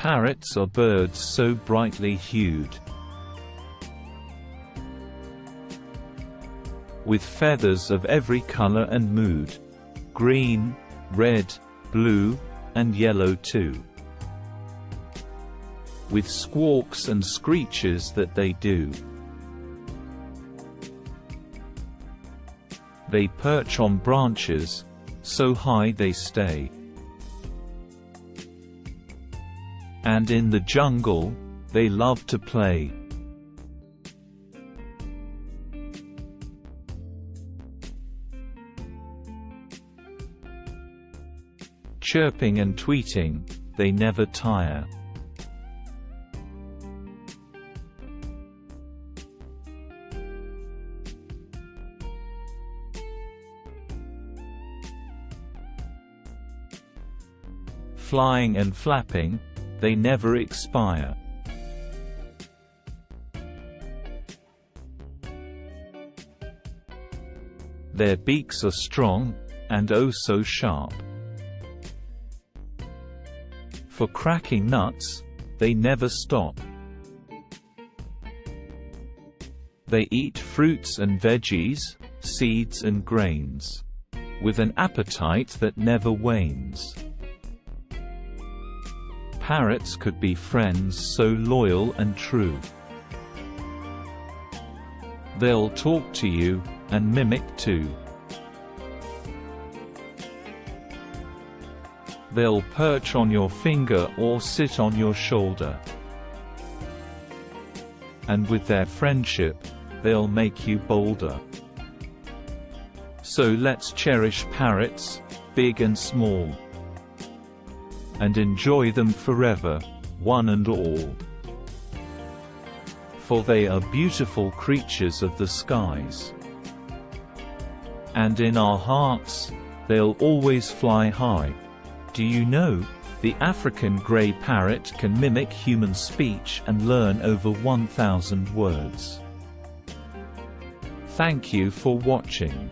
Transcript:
Parrots are birds so brightly hued, with feathers of every color and mood, green, red, blue, and yellow too, with squawks and screeches that they do. They perch on branches, so high they stay, and in the jungle, they love to play. Chirping and tweeting, they never tire. Flying and flapping, they never expire. Their beaks are strong, and oh so sharp. For cracking nuts, they never stop. They eat fruits and veggies, seeds and grains, with an appetite that never wanes. Parrots could be friends so loyal and true. They'll talk to you, and mimic too. They'll perch on your finger or sit on your shoulder. And with their friendship, they'll make you bolder. So let's cherish parrots, big and small, and enjoy them forever, one and all. For they are beautiful creatures of the skies. And in our hearts, they'll always fly high. Do you know, the African Grey Parrot can mimic human speech and learn over 1,000 words. Thank you for watching.